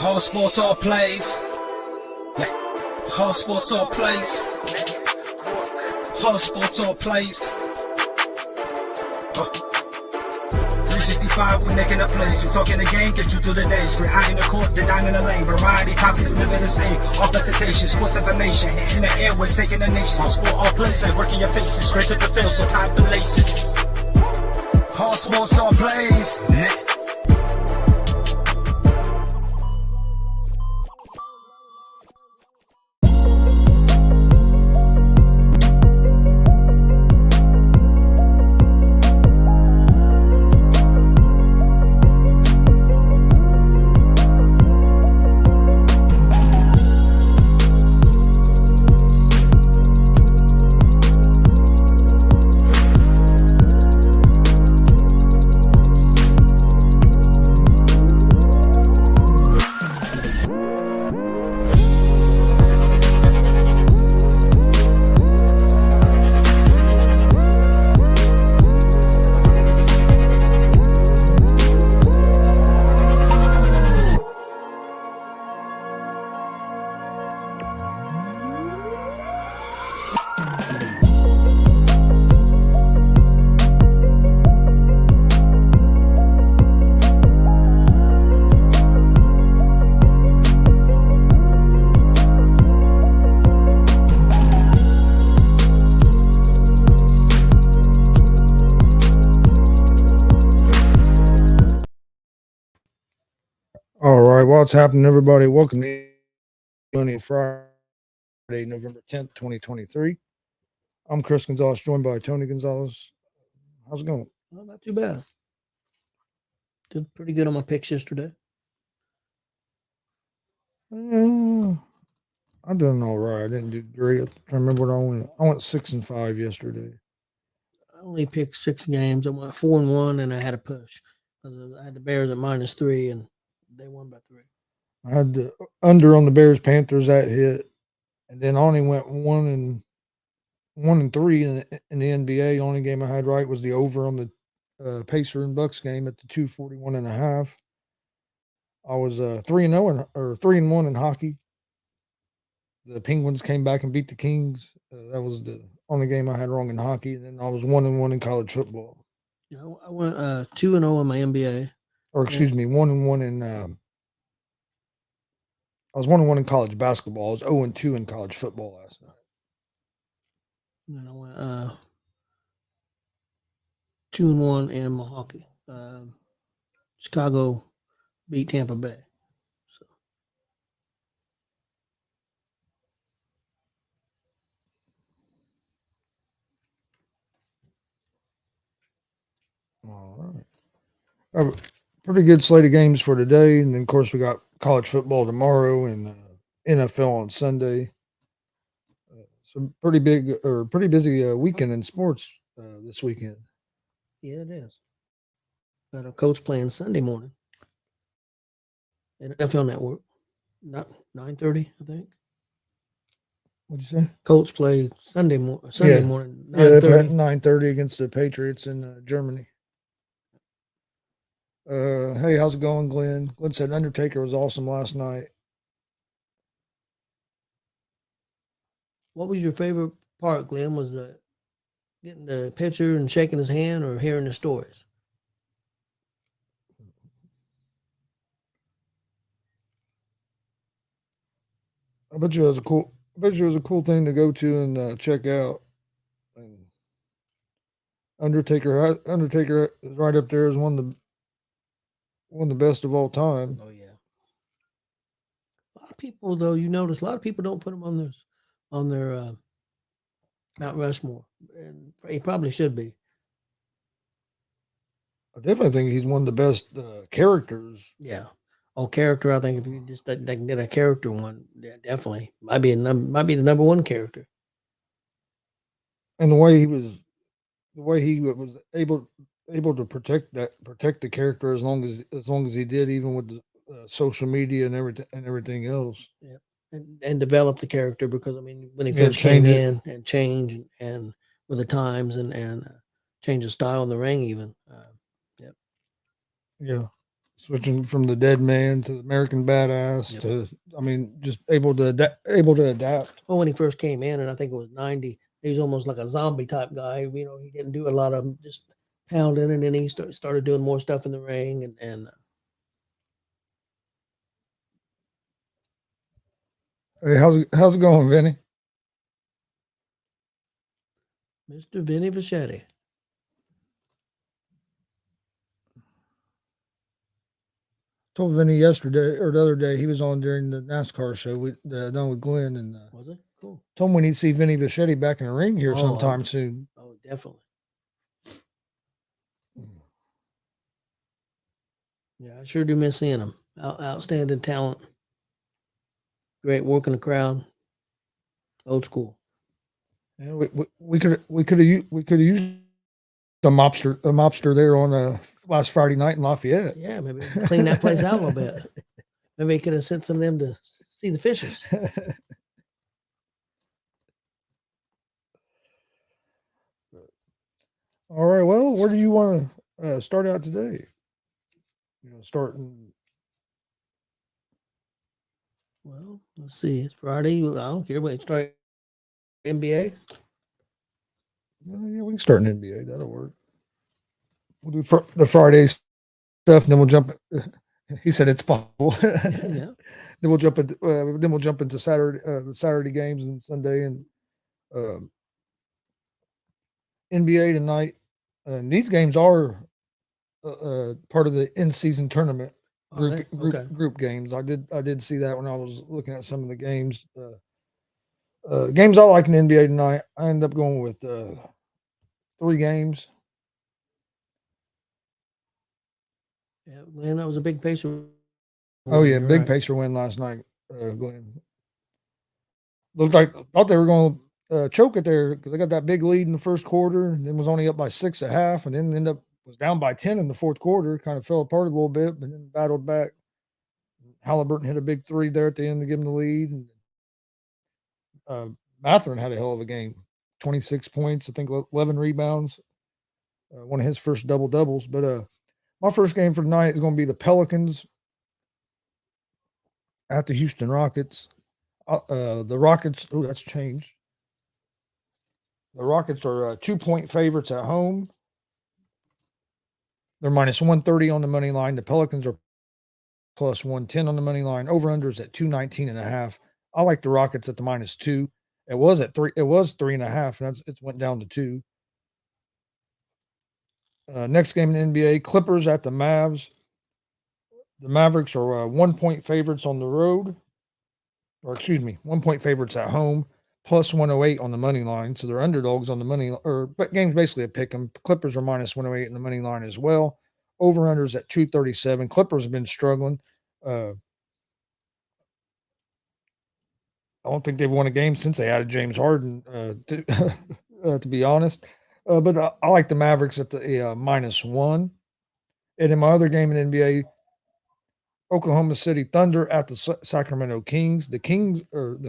All sports, all plays. All sports, all plays. All sports, all plays. 365, we making up plays. You talking the game, get you to the days. We're high in the court, the dime in the lane. Variety topics, living the same. All presentation, sports information. In the airways, taking the nation. All sport, all plays, they working your faces. Grace at the field, so tie the laces. All sports, all plays. All right, what's happening, everybody? Welcome to Money Friday, November 10th, 2023. I'm Chris Gonzalez, joined by Tony Gonzalez. How's it going? Well, not too bad. Did pretty good on my picks yesterday. I done all right. I didn't do great. I remember what I went. I went 6-5 yesterday. I only picked 6 games. I went 4-1, and I had a push because I had the Bears at -3, and they won by 3. I had the under on the Bears Panthers that hit, and then I only went 1-3 in the NBA. Only game I had right was the over on the Pacer and Bucks game at the 241.5. I was 3-0 or 3-1 in hockey. The Penguins came back and beat the Kings. That was the only game I had wrong in hockey. And then I was 1-1 in college football. You know, I went 2-0 in my NBA. Or excuse me, 1-1 in. I was 1-1 in college basketball. I was 0-2 in college football last night. And then I went 2-1 in my hockey. Chicago beat Tampa Bay. So All right. Pretty good slate of games for today. And then, of course, we got college football tomorrow and NFL on Sunday. So pretty busy weekend in sports this weekend. yeah, it is. Got a coach playing Sunday morning. NFL Network. Not 9:30, I think. What'd you say? Colts play Sunday morning. Yeah, 9:30. 9:30 against the Patriots in Germany. Hey, how's it going, Glenn? Glenn said Undertaker was awesome last night. What was your favorite part, Glenn? Was getting the picture and shaking his hand, or hearing the stories? I bet you it was a cool thing to go to and check out. And Undertaker is right up there as one of the best of all time. Oh yeah. A lot of people, though, you notice a lot of people don't put him on their Mount Rushmore, and he probably should be. I definitely think he's one of the best characters. Yeah. Oh, character. I think if you just they can get a character one, yeah, definitely might be the number one character. And the way he was able to protect the character as long as he did, even with the social media and everything else. Yeah, and develop the character, because I mean, when he Yeah, first came change in and change and with the times and change the style in the ring, even. Yep. Yeah. switching from the dead man to the American badass Yep. to, I mean, just able to adapt. Well, when he first came in, and I think it was 90, he was almost like a zombie type guy. You know, he didn't do a lot of just pounding, and then he started doing more stuff in the ring. And Hey, how's it going, Vinny? Mr. Vinny Vachetti. Told Vinny yesterday or the other day he was on during the NASCAR show done with Glenn, and Was it? Cool. told him we need to see Vinny Vachetti back in the ring here Oh, sometime soon. Oh, definitely. Yeah, I sure do miss seeing him. Outstanding talent. Great working the crowd. Old school. Yeah, we could have used a mobster there on last Friday night in Lafayette. Yeah, maybe clean that place out a little bit. Maybe he could have sent some of them to see the fishes. All right. Well, where do you want to start out today? Starting. Well, let's see. It's Friday. I don't care. Wait, start NBA. Yeah, we can start an NBA. That'll work. We'll do the Friday stuff, and then we'll jump. He said it's possible. Yeah. Then we'll jump into Saturday, the Saturday games and Sunday and NBA tonight. These games are part of the in-season tournament group games. I did see that when I was looking at some of the games. Games I like in the NBA tonight. I ended up going with 3 games. Yeah, Glenn, that was a big Pacer. Oh yeah, big right. Pacer win last night, Glenn. Looked like thought they were going to choke it there because they got that big lead in the first quarter, and then was only up by 6 at half, and then ended up was down by 10 in the fourth quarter. Kind of fell apart a little bit, but then battled back. Halliburton hit a big 3 there at the end to give them the lead. And Matherin had a hell of a game. 26 points, I think 11 rebounds. One of his first double-doubles. But my first game for tonight is going to be the Pelicans at the Houston Rockets. The Rockets, that's changed. The Rockets are 2-point favorites at home. They're minus 130 on the money line. The Pelicans are plus 110 on the money line. Over-unders at 219.5. I like the Rockets at the minus 2. It was at 3. It was 3.5, and it went down to 2. Next game in the NBA, Clippers at the Mavs. The Mavericks are 1-point favorites on the road. Or excuse me, 1-point favorites at home, plus 108 on the money line. So they're underdogs on the money, but game's basically a pick 'em. Clippers are minus 108 in the money line as well. Over-unders at 237. Clippers have been struggling. I don't think they've won a game since they added James Harden, to be honest. But I like the Mavericks at the minus 1. And in my other game in NBA, Oklahoma City Thunder at the Sacramento Kings. The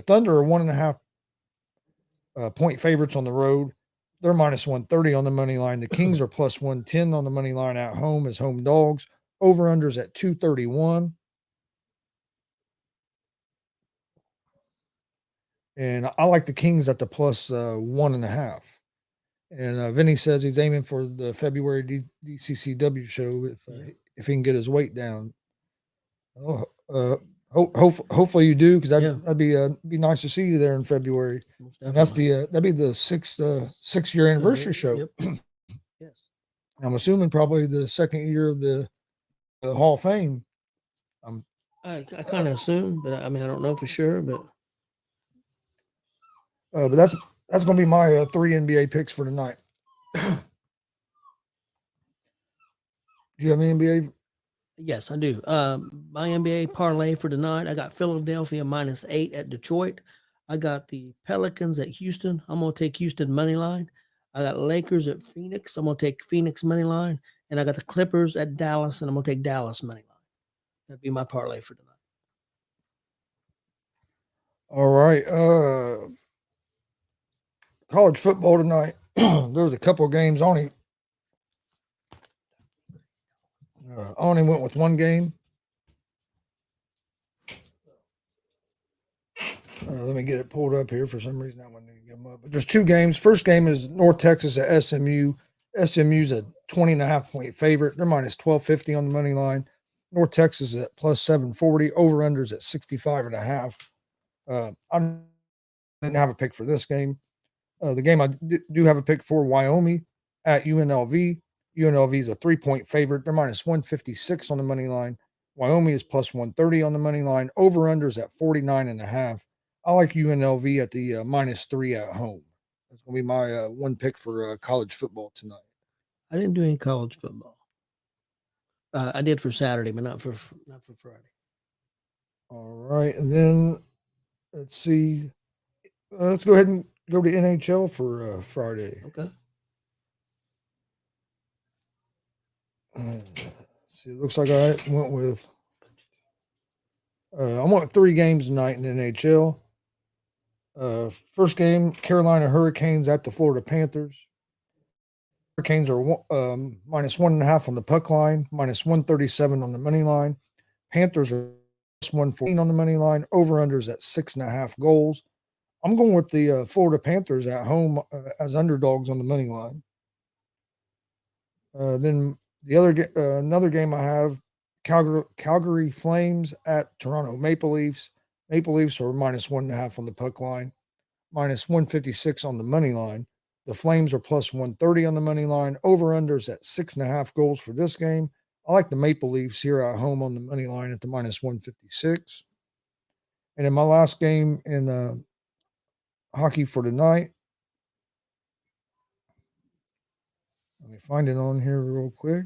Thunder are 1.5 point favorites on the road. They're minus 130 on the money line. The Kings are plus 110 on the money line at home as home dogs. Over-unders at 231. And I like the Kings at the plus 1.5. And Vinny says he's aiming for the February DCCW show if he can get his weight down. Hopefully you do, because that'd be nice to see you there in February. That's that'd be the 6-year anniversary show. Yep. Yes, I'm assuming probably the second year of the Hall of Fame. I kind of assume, but I mean I don't know for sure. But that's going to be my 3 NBA picks for tonight. Do you have any NBA? Yes, I do. My NBA parlay for tonight, I got Philadelphia minus 8 at Detroit. I got the Pelicans at Houston. I'm going to take Houston money line. I got Lakers at Phoenix. I'm going to take Phoenix money line. And I got the Clippers at Dallas, and I'm going to take Dallas money line. That'd be my parlay for tonight. All right. College football tonight. There's a couple of games only. I only went with one game. Let me get it pulled up here. For some reason, that one didn't come up. But there's two games. First game is North Texas at SMU. SMU's a 20.5-point favorite. They're minus 1250 on the money line. North Texas at plus 740. Over-unders at 65.5. I didn't have a pick for this game. The game I do have a pick for, Wyoming at UNLV. UNLV is a 3-point favorite. They're minus 156 on the money line. Wyoming is plus 130 on the money line. Over-unders at 49.5. I like UNLV at the minus 3 at home. That's going to be my one pick for college football tonight. I didn't do any college football. I did for Saturday, but not for Friday. All right, and then let's see. Let's go ahead and go to NHL for Friday. Okay. See, it looks like I went with. I went with 3 games tonight in the NHL. First game, Carolina Hurricanes at the Florida Panthers. Hurricanes are minus 1.5 on the puck line, minus 137 on the money line. Panthers are plus 114 on the money line. Over-unders at 6.5 goals. I'm going with the Florida Panthers at home as underdogs on the money line. Then the other another game I have, Calgary Flames at Toronto Maple Leafs. Maple Leafs are minus 1.5 on the puck line, minus 156 on the money line. The Flames are plus 130 on the money line. Over-unders at 6.5 goals for this game. I like the Maple Leafs here at home on the money line at the minus 156. And in my last game in hockey for tonight, let me find it on here real quick.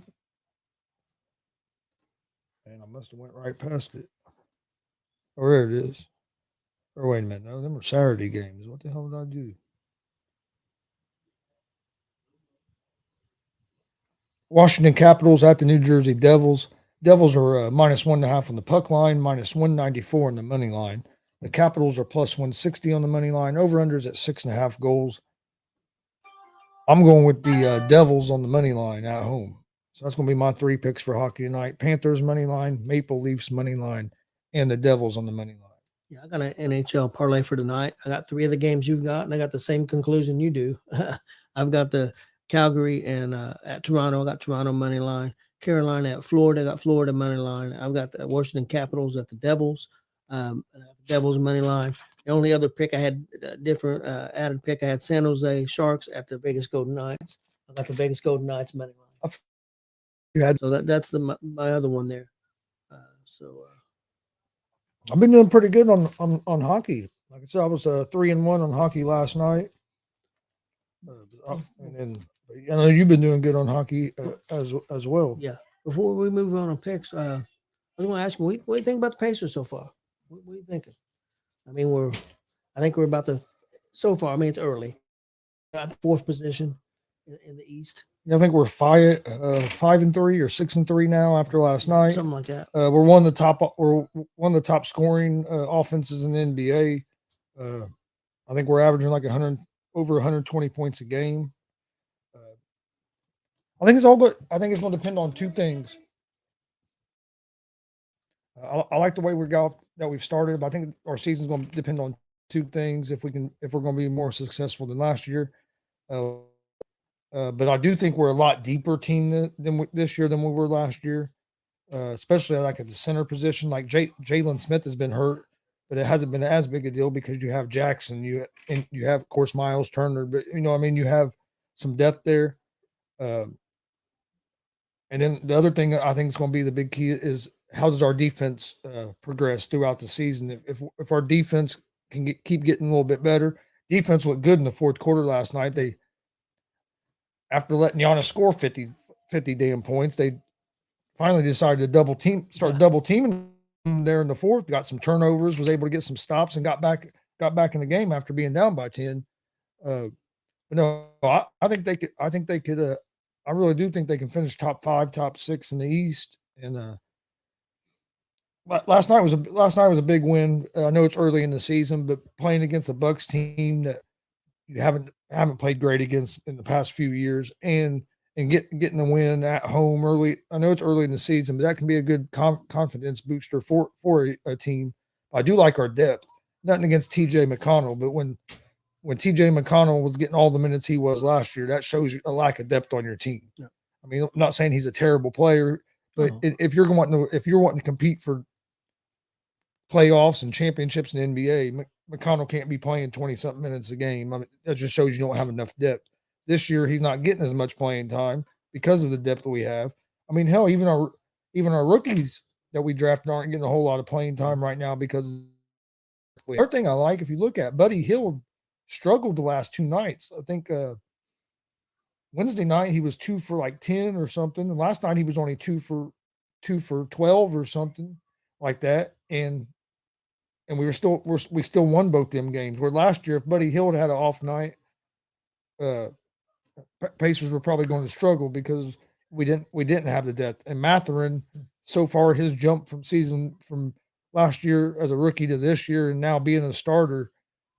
And I must have went right past it. Oh, there it is. Or wait a minute. No, them are Saturday games. What the hell did I do? Washington Capitals at the New Jersey Devils. Devils are minus 1.5 on the puck line, minus 194 on the money line. The Capitals are plus 160 on the money line. Over-unders at 6.5 goals. I'm going with the Devils on the money line at home. So that's going to be my 3 picks for hockey tonight. Panthers money line, Maple Leafs money line, and the Devils on the money line. Yeah, I got an NHL parlay for tonight. I got 3 of the games you've got, and I got the same conclusion you do. I've got the Calgary and at Toronto. I got Toronto money line. Carolina at Florida. I got Florida money line. I've got the Washington Capitals at the Devils. Devils money line. The only other pick I had different added pick. I had San Jose Sharks at the Vegas Golden Knights. I got the Vegas Golden Knights money line. So that's my other one there. I've been doing pretty good on hockey. Like I said, I was 3-1 on hockey last night. And then I know you've been doing good on hockey as well. Yeah. Before we move on picks, I was going to ask you, what do you think about the Pacers so far? What are you thinking? I mean, I think we're about to. So far, I mean, it's early. At the 4th position in the East. Yeah, I think we're 5-3 or 6-3 now after last night. Something like that. We're one of the top. We're one of the top scoring offenses in the NBA. I think we're averaging like over 120 points a game. I think it's all good. I think it's going to depend on 2 things. I like the way we've started, but I think our season's going to depend on 2 things. If we're going to be more successful than last year. But I do think we're a lot deeper team than this year than we were last year, especially like at the center position. Like Jalen Smith has been hurt, but it hasn't been as big a deal because you have Jackson, you have, of course, Miles Turner, but you have some depth there. And then the other thing I think is going to be the big key is how does our defense progress throughout the season? If our defense can keep getting a little bit better, defense looked good in the 4th quarter last night. After letting Giannis score 50 damn points, they finally decided to double teaming there in the 4th, got some turnovers, was able to get some stops, and got back in the game after being down by 10. But no, I think they could. I really do think they can finish top 5, top 6 in the East. And last night was a big win. I know it's early in the season, but playing against the Bucks team that you haven't played great against in the past few years, and and getting the win at home early. I know it's early in the season, but that can be a good confidence booster for a team. I do like our depth. Nothing against TJ McConnell, but when TJ McConnell was getting all the minutes he was last year, that shows you a lack of depth on your team. Yeah. I mean, I'm not saying he's a terrible player, but Oh. if you're wanting to compete for playoffs and championships in the NBA, McConnell can't be playing 20-something minutes a game. I mean, that just shows you don't have enough depth. This year, he's not getting as much playing time because of the depth that we have. I mean, hell, even our rookies that we drafted aren't getting a whole lot of playing time right now because the other thing I like, if you look at Buddy Hield, struggled the last 2 nights. I think Wednesday night he was 2 for like 10 or something, and last night he was only 2 for 12 or something like that. And we still won both them games. Where last year, if Buddy Hield had an off night, Pacers were probably going to struggle because we didn't have the depth. And Matherin, so far, his jump from last year as a rookie to this year, and now being a starter,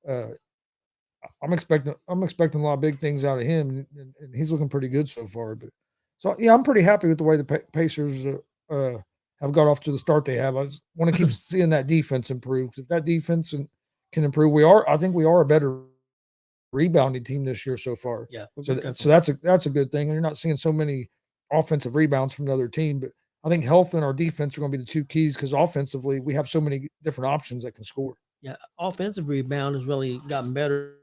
I'm expecting a lot of big things out of him, and he's looking pretty good so far. But so yeah, I'm pretty happy with the way the Pacers have got off to the start they have. I want to keep seeing that defense improve. If that defense can improve, I think we are a better rebounding team this year so far. Yeah. So that's a good thing. And you're not seeing so many offensive rebounds from the other team, but I think health and our defense are going to be the 2 keys because offensively we have so many different options that can score. Yeah, offensive rebound has really gotten better.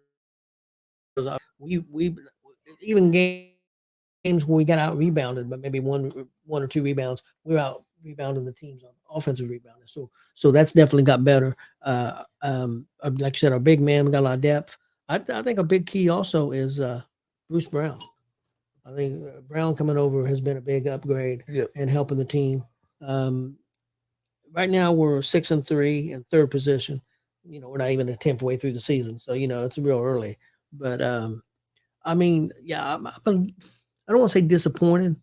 We even games where we got out rebounded, but maybe one or 2 rebounds, we're out rebounding the teams on offensive rebounding. So that's definitely got better. Like you said, our big man, we got a lot of depth. I think a big key also is Bruce Brown. I think Brown coming over has been a big upgrade and helping the team. Right now we're 6-3 in third position. We're not even a 10th way through the season, so it's real early. But I mean, yeah, I don't want to say disappointed.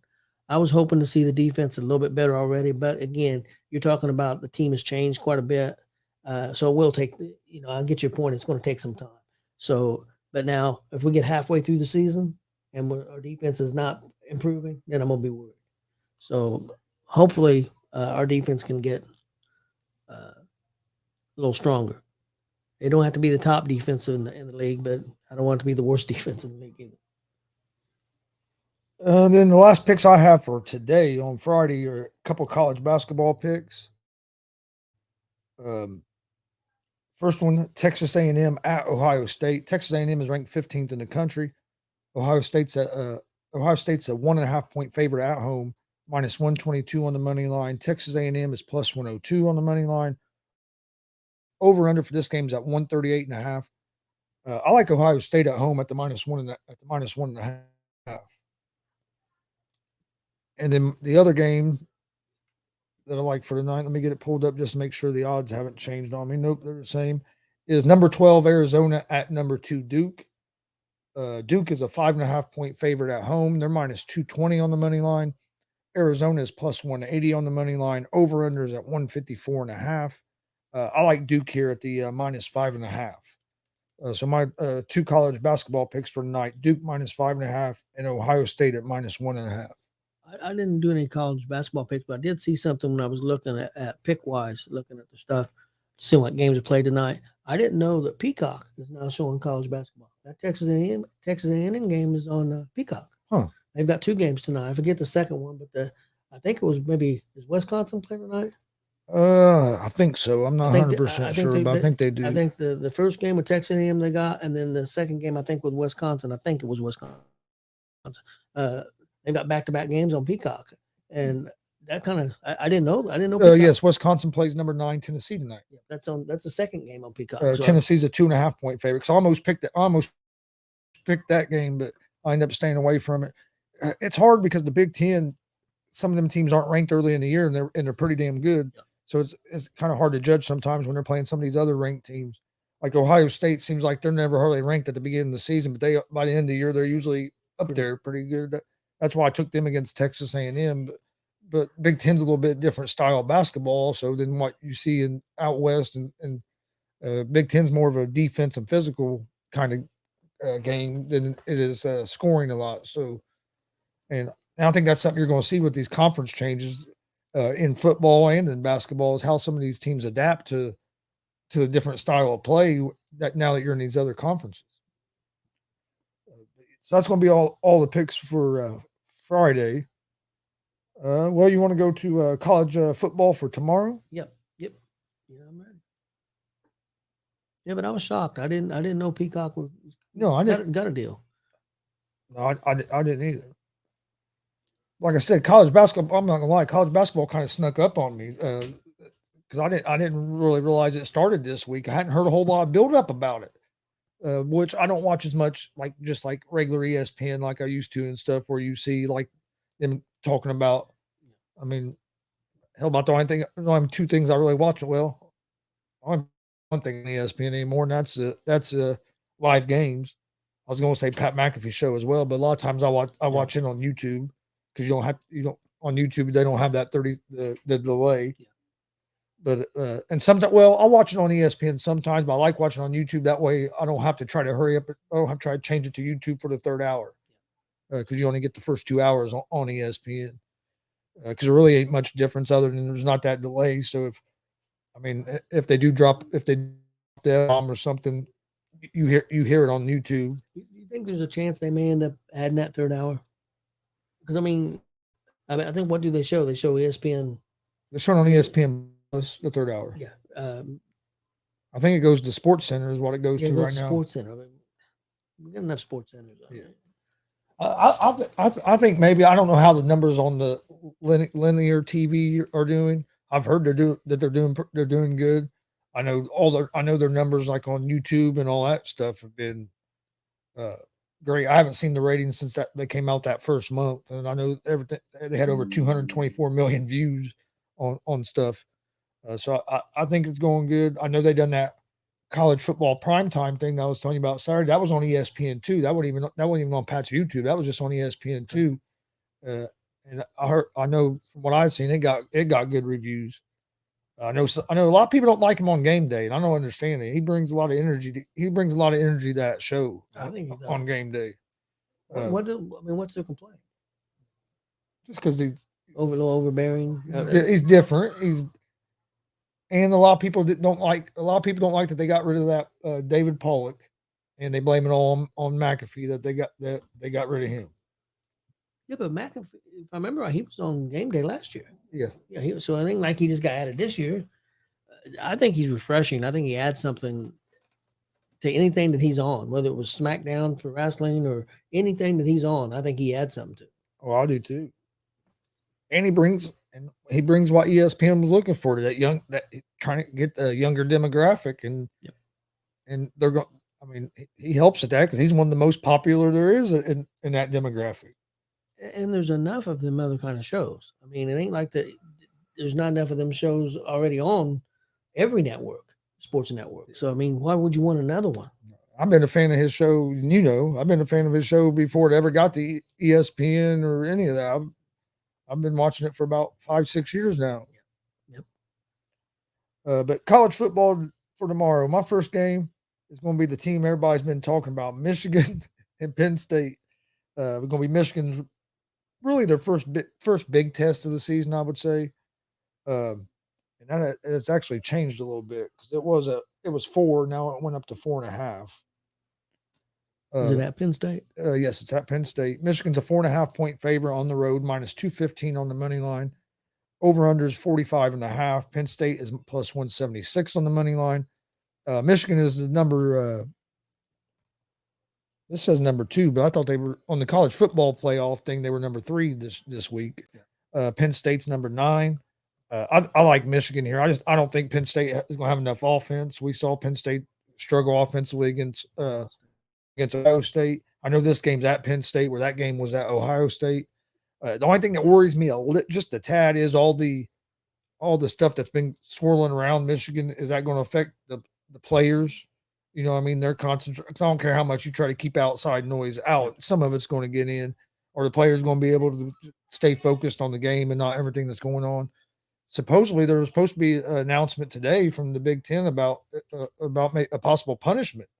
I was hoping to see the defense a little bit better already, but again, you're talking about the team has changed quite a bit, so it will take. I get your point. It's going to take some time. So, but now if we get halfway through the season and our defense is not improving, then I'm gonna be worried. So hopefully our defense can get a little stronger. They don't have to be the top defense in the league, but I don't want it to be the worst defense in the league either. Then the last picks I have for today on Friday are a couple college basketball picks. First one, Texas A&M at Ohio State. Texas A&M is ranked 15th in the country. Ohio State's a 1.5 point favorite at home, minus 122 on the money line. Texas A&M is plus 102 on the money line. Over under for this game is at 138.5. I like Ohio State at home at the minus 1.5. And then the other game that I like for tonight, let me get it pulled up just to make sure the odds haven't changed on me. Nope, they're the same. Is number 12 Arizona at number 2 Duke. Duke is a 5.5 point favorite at home. They're minus 220 on the money line. Arizona is plus 180 on the money line. Over under is at 154.5. I like Duke here at the minus 5.5. So my 2 college basketball picks for tonight: Duke minus 5.5 and Ohio State at minus 1.5. I didn't do any college basketball picks, but I did see something when I was looking at Pickwise, looking at the stuff, seeing what games are played tonight. I didn't know that Peacock is now showing college basketball. That Texas A&M game is on Peacock. Huh. They've got 2 games tonight. I forget the second one, but I think it was is Wisconsin playing tonight? I think so. I'm not 100% sure, but I think they do. I think the first game with Texas A&M they got, and then the second game I think with Wisconsin. I think it was Wisconsin. They got back-to-back games on Peacock, and that kind of I didn't know. I didn't know. Yes, Wisconsin plays number 9 Tennessee tonight. Yeah, that's the second game on Peacock. Tennessee's a 2.5 point favorite. So I almost picked that game, but I ended up staying away from it. It's hard because the Big Ten, some of them teams aren't ranked early in the year, and they're pretty damn good. Yeah. So it's kind of hard to judge sometimes when they're playing some of these other ranked teams. Like Ohio State seems like they're never hardly ranked at the beginning of the season, but by the end of the year they're usually up there pretty good. That's why I took them against Texas A&M. But Big Ten's a little bit different style of basketball also than what you see out west, and Big Ten's more of a defense and physical kind of game than it is scoring a lot. So And I think that's something you're going to see with these conference changes in football and in basketball is how some of these teams adapt to the different style of play that now that you're in these other conferences. So that's going to be all the picks for Friday. Well, you want to go to college football for tomorrow? Yep. Yeah, I'm ready. Yeah, but I was shocked. I didn't know Peacock was No, I didn't. got a deal. No, I didn't either. Like I said, college basketball. I'm not gonna lie, college basketball kind of snuck up on me because I didn't really realize it started this week. I hadn't heard a whole lot of build up about it, which I don't watch as much like just like regular ESPN like I used to and stuff, where you see like them talking about. I mean, hell, about the only thing, the only two things I really watch. Well, only one thing on ESPN anymore, and that's live games. I was going to say Pat McAfee show as well, but a lot of times I watch it on YouTube because you don't on YouTube they don't have that the delay. Yeah. But and sometimes I'll watch it on ESPN sometimes, but I like watching on YouTube that way I don't have to try to hurry up. I don't have to try to change it to YouTube for the third hour because you only get the first 2 hours on ESPN because there really ain't much difference other than there's not that delay. So if they drop the bomb or something, you hear it on YouTube. You think there's a chance they may end up adding that third hour? Because I mean, I think what do they show? They show ESPN. They're showing on ESPN Plus the third hour. Yeah, I think it goes to Sports Center is what it goes to right now. Sports Center. I mean, we got enough Sports Centers. Yeah. I think maybe I don't know how the numbers on the linear TV are doing. I've heard they're doing good. I know their numbers like on YouTube and all that stuff have been great. I haven't seen the ratings since they came out that first month, and I know everything. They had over 224 million views on stuff. So I think it's going good. I know they done that college football primetime thing that I was telling you about Saturday. That was on ESPN too. That wasn't even on Pat's YouTube. That was just on ESPN too. And I know from what I've seen, it got good reviews. I know a lot of people don't like him on game day, and I don't understand it. He brings a lot of energy. To that show. I think he's on game day. What's their complaint? Just because he's overbearing. He's different. And a lot of people don't like that they got rid of that David Pollock, and they blame it all on McAfee that they got rid of him. Yeah, but McAfee, if I remember right, he was on game day last year. Yeah. So I think like he just got added this year. I think he's refreshing. I think he adds something to anything that he's on, whether it was SmackDown for wrestling or anything that he's on. I think he adds something to it. Oh, I do too. And he brings what ESPN was looking for, that trying to get a younger demographic, and they're going. I mean, he helps at that because he's one of the most popular there is in that demographic. And there's enough of them other kind of shows. I mean, it ain't like that. There's not enough of them shows already on every network, sports network. So I mean, why would you want another one? I've been a fan of his show. I've been a fan of his show before it ever got to ESPN or any of that. I've been watching it for about 5-6 years now. Yep. But college football for tomorrow. My first game is going to be the team everybody's been talking about, Michigan and Penn State. We're going to be Michigan's really their first big test of the season, I would say. And that it's actually changed a little bit because it was 4, now it went up to 4.5. Is it at Penn State? Yes, it's at Penn State. Michigan's a 4.5 point favorite on the road, minus 215 on the money line. Over under is 45.5. Penn State is plus 176 on the money line. Michigan is the number. This says number 2, but I thought they were on the college football playoff thing. They were number 3 this week. Penn State's number 9. I like Michigan here. I don't think Penn State is going to have enough offense. We saw Penn State struggle offensively against Ohio State. I know this game's at Penn State, where that game was at Ohio State. The only thing that worries me just a tad is all the stuff that's been swirling around Michigan. Is that going to affect the players? You know, I mean, they're concentrating. I don't care how much you try to keep outside noise out. Some of it's going to get in, or the players going to be able to stay focused on the game and not everything that's going on. Supposedly, there was supposed to be an announcement today from the Big Ten about a possible punishment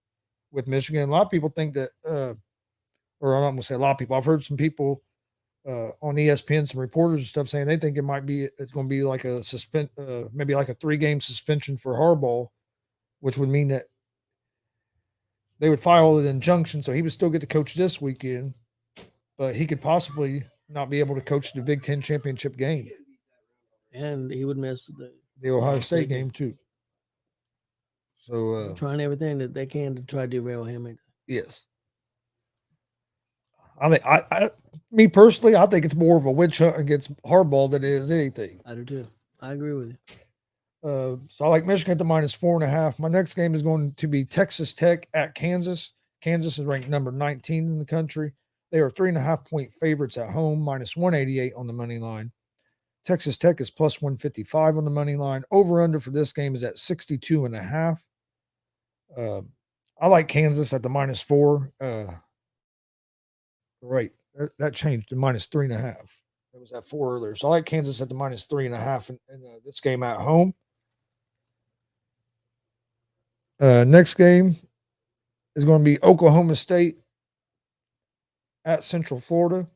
with Michigan. A lot of people think that, or I'm not going to say a lot of people. I've heard some people on ESPN, some reporters and stuff saying they think it's going to be like a maybe like a 3-game suspension for Harbaugh, which would mean that they would file an injunction, so he would still get to coach this weekend, but he could possibly not be able to coach the Big Ten championship game. And he would miss the Ohio State game too. So trying everything that they can to try to derail him. Yes. I think me personally, I think it's more of a witch hunt against Harbaugh than it is anything. I do too. I agree with you. So I like Michigan at the -4.5. My next game is going to be Texas Tech at Kansas. Kansas is ranked number 19 in the country. They are 3.5-point favorites at home, -188 on the money line. Texas Tech is +155 on the money line. Over under for this game is at 62.5. I like Kansas at the -4. Right, that changed to -3.5. It was at 4 earlier. So I like Kansas at the -3.5 in this game at home. Next game is going to be Oklahoma State at Central Florida.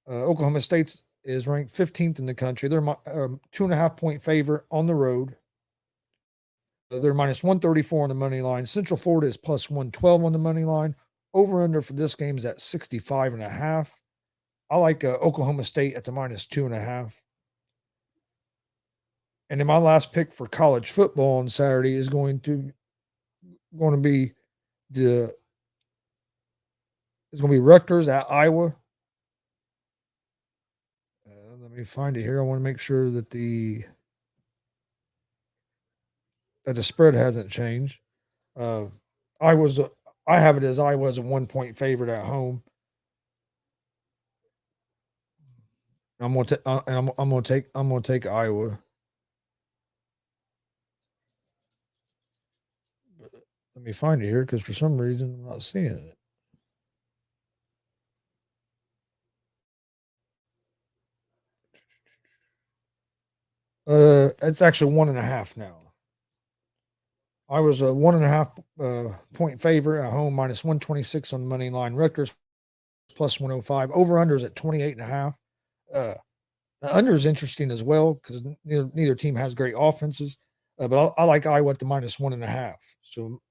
Oklahoma State is ranked 15th in the country. They're 2.5-point favorite on the road. They're -134 on the money line. Central Florida is +112 on the money line. Over under for this game is at 65.5. I like Oklahoma State at the -2.5. And then my last pick for college football on Saturday is going to be Rutgers at Iowa. Let me find it here. I want to make sure that the spread hasn't changed. I have it as Iowa's a 1-point favorite at home. I'm going to take Iowa. Let me find it here because for some reason I'm not seeing it. It's actually 1.5 now. I was a 1.5 point favorite at home, -126 on the money line. Rutgers +105. Over under is at 28.5. The under is interesting as well because neither team has great offenses. But I like Iowa at the -1.5. So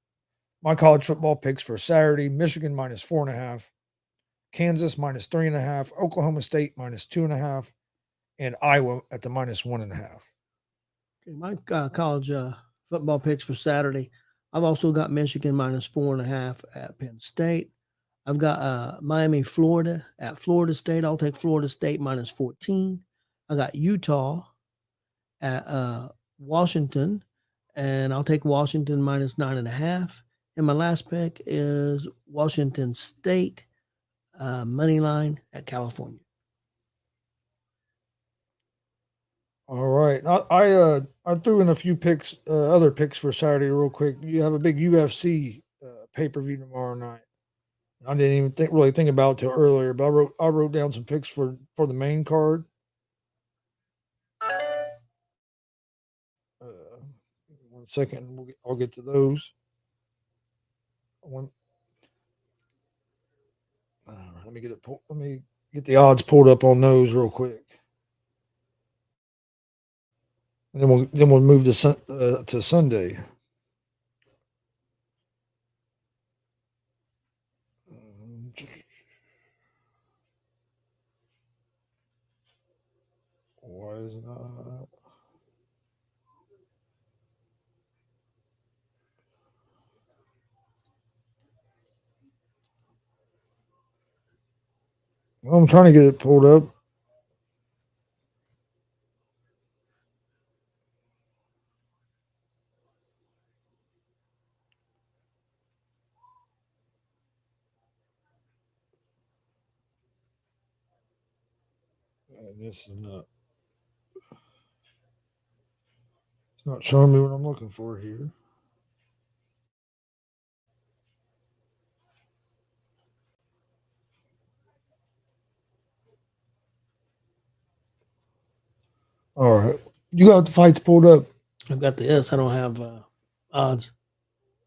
my college football picks for Saturday: Michigan -4.5, Kansas -3.5, Oklahoma State -2.5, and Iowa at the -1.5. Okay, my college football picks for Saturday. I've also got Michigan -4.5 at Penn State. I've got Miami, Florida at Florida State. I'll take Florida State -14. I got Utah at Washington, and I'll take Washington -9.5. And my last pick is Washington State money line at California. All right, I threw in a few picks, other picks for Saturday, real quick. You have a big UFC pay-per-view tomorrow night. I didn't even really think about it till earlier, but I wrote down some picks for the main card. 1 second, I'll get to those. Let me get the odds pulled up on those real quick, and then we'll move to Sunday. Why is it not? Well, I'm trying to get it pulled up. This is not. It's not showing me what I'm looking for here. All right. You got the fights pulled up? I've got the S. I don't have odds.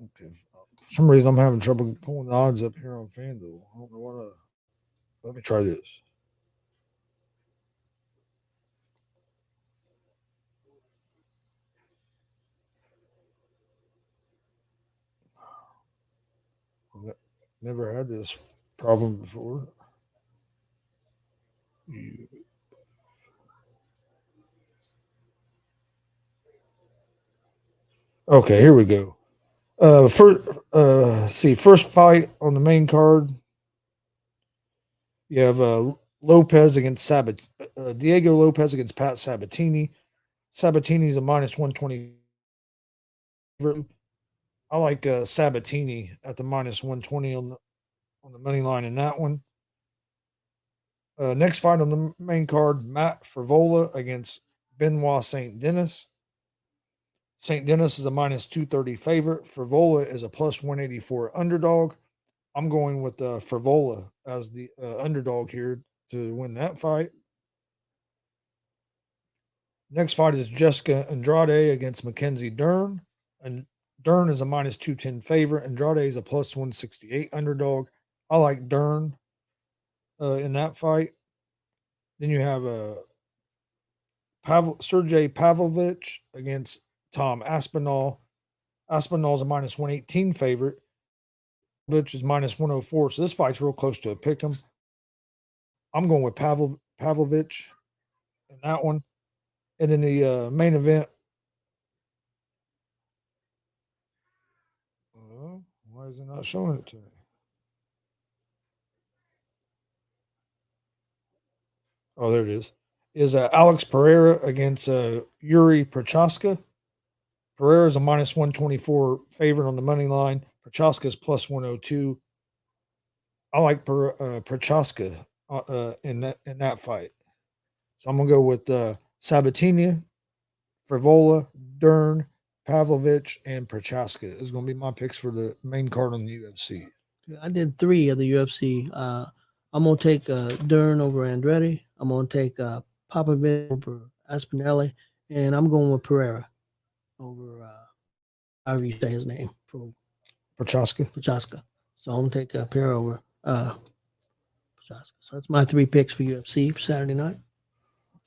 Okay. For some reason, I'm having trouble pulling the odds up here on FanDuel. I don't know what. Let me try this. Never had this problem before. Okay, here we go. First fight on the main card. You have Lopez against Diego Lopez against Pat Sabatini. Sabatini's a minus 120. I like Sabatini at the minus 120 on the money line in that one. Next fight on the main card, Matt Frivola against Benoit St. Denis. St. Denis is a minus 230 favorite. Frivola is a plus 184 underdog. I'm going with Frivola as the underdog here to win that fight. Next fight is Jessica Andrade against Mackenzie Dern. And Dern is a minus 210 favorite. Andrade is a plus 168 underdog. I like Dern in that fight. Then you have Sergey Pavlovich against Tom Aspinall. Aspinall is a minus 118 favorite. Pavlovich is minus 104. So this fight's real close to a pick 'em. I'm going with Pavlovich in that one. And then the main event. Why is it not showing it to me? Oh, there it is. Is Alex Pereira against Yuri Prochaska. Pereira is a minus 124 favorite on the money line. Prochaska is plus 102. I like Prochaska in that fight. So I'm gonna go with Sabatini, Frivola, Dern, Pavlovich, and Prochaska is gonna be my picks for the main card on the UFC. I did 3 of the UFC. I'm gonna take Dern over Andrade. I'm gonna take Popovich over Aspinelli, and I'm going with Pereira over however you say his name for Prochaska. So I'm gonna take Pereira over Prochaska. So that's my 3 picks for UFC for Saturday night.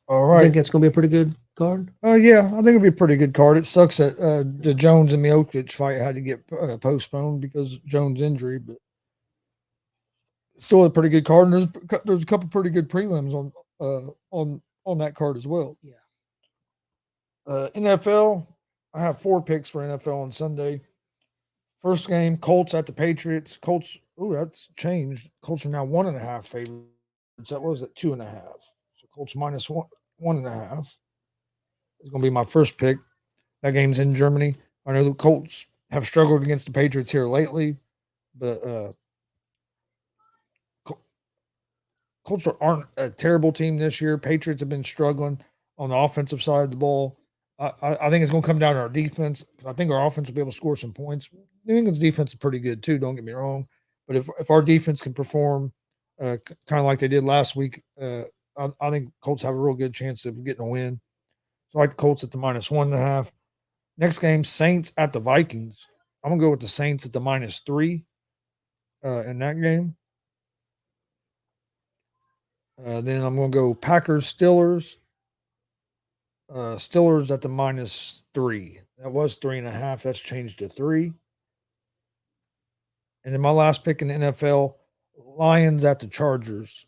All right. I think it's gonna be a pretty good card. Yeah, I think it'll be a pretty good card. It sucks that the Jones and Miocic fight had to get postponed because of Jones' injury, but still a pretty good card. And there's a couple pretty good prelims on that card as well. Yeah. NFL, I have 4 picks for NFL on Sunday. First game, Colts at the Patriots. Colts, that's changed. Colts are now 1.5 favorites. That was at 2.5. So Colts minus 1.5 is going to be my first pick. That game's in Germany. I know the Colts have struggled against the Patriots here lately, but Colts aren't a terrible team this year. Patriots have been struggling on the offensive side of the ball. I think it's going to come down to our defense. I think our offense will be able to score some points. New England's defense is pretty good too, don't get me wrong. But if our defense can perform kind of like they did last week, I think Colts have a real good chance of getting a win. So I like the Colts at the minus 1.5. Next game, Saints at the Vikings. I'm going to go with the Saints at the minus 3 in that game. Then I'm going to go Packers, Steelers. Steelers at the minus 3. That was 3.5. That's changed to 3. And then my last pick in the NFL, Lions at the Chargers.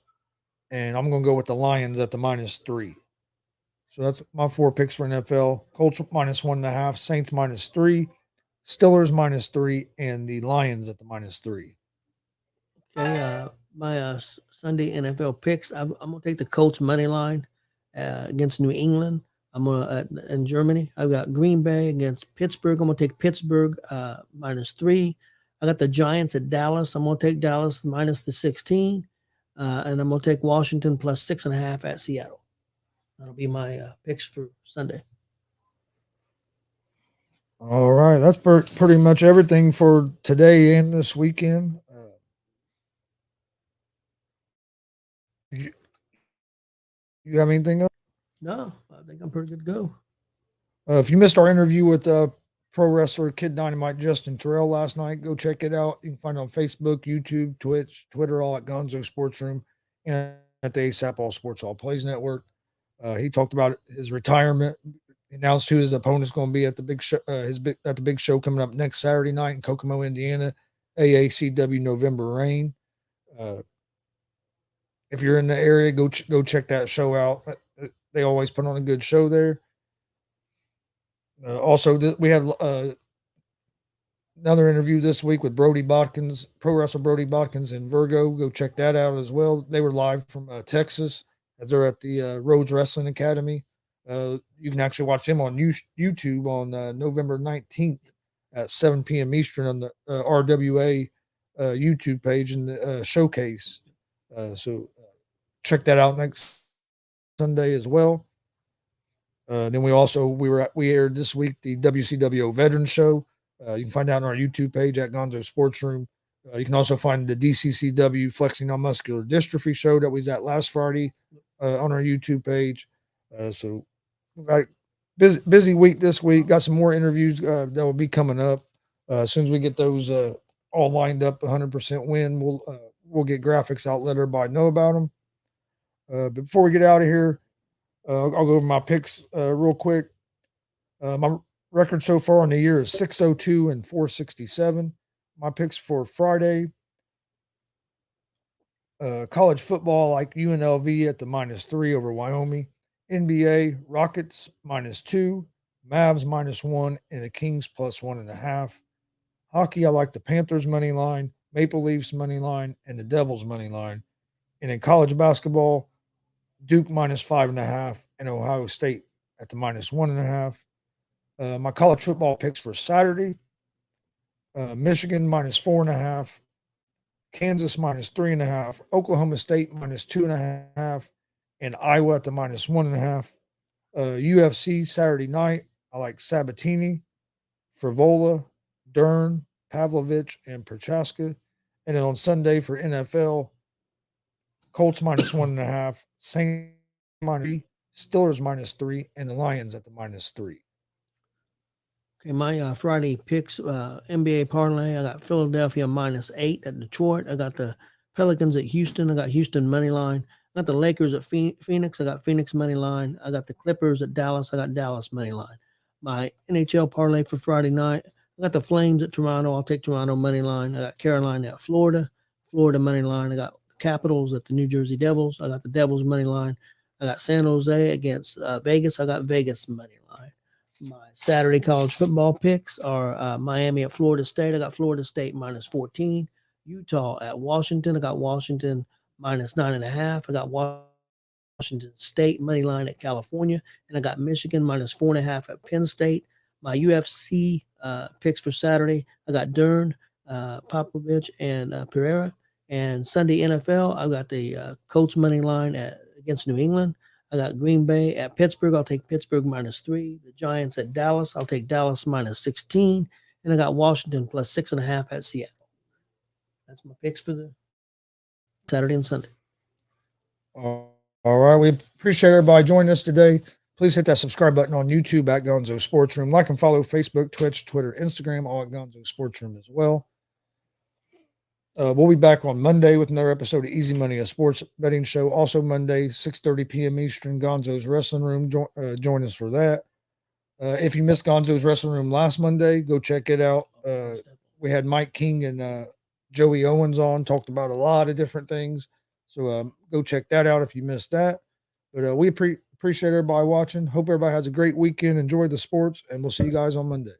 And I'm going to go with the Lions at the minus 3. So that's my 4 picks for NFL. Colts minus 1.5, Saints minus 3, Steelers minus 3, and the Lions at the minus 3. Okay, my Sunday NFL picks. I'm gonna take the Colts money line against New England. I'm gonna in Germany. I've got Green Bay against Pittsburgh. I'm gonna take Pittsburgh minus 3. I got the Giants at Dallas. I'm gonna take Dallas minus the 16, and I'm gonna take Washington plus 6.5 at Seattle. That'll be my picks for Sunday. All right, that's pretty much everything for today and this weekend. You have anything else? No, I think I'm pretty good to go. If you missed our interview with pro wrestler Kid Dynamite Justin Terrell last night, go check it out. You can find it on Facebook, YouTube, Twitch, Twitter, all at Gonzo Sports Room, and at the ASAP All Sports All Plays Network. He talked about his retirement. He announced who his opponent's going to be at the big show. At the big show coming up next Saturday night in Kokomo, Indiana, AACW November Rain. If you're in the area, go check that show out. They always put on a good show there. Also, we had another interview this week with Brody Botkins, pro wrestler Brody Botkins in Virgo. Go check that out as well. They were live from Texas as they're at the Rhodes Wrestling Academy. You can actually watch them on YouTube on November 19th at 7 p.m. Eastern on the RWA YouTube page in the showcase. So check that out next Sunday as well. Then we aired this week the WCWO Veterans Show. You can find out on our YouTube page at Gonzo Sports Room. You can also find the DCCW Flexing on Muscular Dystrophy show that was at last Friday on our YouTube page. So busy week this week. Got some more interviews that will be coming up. As soon as we get those all lined up, 100% win, we'll get graphics out, let everybody know about them. But before we get out of here, I'll go over my picks real quick. My record so far on the year is 602 and 467. My picks for Friday: college football, like UNLV at the -3 over Wyoming. NBA Rockets -2, Mavs -1, and the Kings +1.5. Hockey, I like the Panthers money line, Maple Leafs money line, and the Devils money line. And in college basketball, Duke -5.5 and Ohio State at the -1.5. My college football picks for Saturday: Michigan -4.5, Kansas -3.5, Oklahoma State -2.5, and Iowa at the -1.5. UFC Saturday night, I like Sabatini, Frivola, Dern, Pavlovich, and Prochaska. And then on Sunday for NFL, Colts -1.5, Saints -3, Steelers -3, and the Lions at the -3. Okay, my Friday picks, NBA parlay, I got Philadelphia -8 at Detroit. I got the Pelicans at Houston. I got Houston money line. I got the Lakers at Phoenix. I got Phoenix money line. I got the Clippers at Dallas. I got Dallas money line. My NHL parlay for Friday night, I got the Flames at Toronto. I'll take Toronto money line. I got Carolina at Florida money line. I got the Capitals at the New Jersey Devils. I got the Devils money line. I got San Jose against Vegas. I got Vegas money line. My Saturday college football picks are Miami at Florida State. I got Florida State -14. Utah at Washington. I got Washington -9.5. I got Washington State money line at California. And I got Michigan -4.5 at Penn State. My UFC picks for Saturday, I got Dern, Popovich, and Pereira. And Sunday NFL, I've got the Colts money line against New England. I got Green Bay at Pittsburgh. I'll take Pittsburgh -3. The Giants at Dallas. I'll take Dallas -16. And I got Washington +6.5 at Seattle. That's my picks for the Saturday and Sunday. All right. We appreciate everybody joining us today. Please hit that subscribe button on YouTube at Gonzo Sports Room. Like and follow Facebook, Twitch, Twitter, Instagram, all at Gonzo Sports Room as well. We'll be back on Monday with another episode of Easy Money, a sports betting show. Also Monday, 6:30 p.m. Eastern, Gonzo's Wrestling Room. Join us for that. If you missed Gonzo's Wrestling Room last Monday, go check it out. We had Mike King and Joey Owens on, talked about a lot of different things. So go check that out if you missed that. But we appreciate everybody watching. Hope everybody has a great weekend. Enjoy the sports, and we'll see you guys on Monday.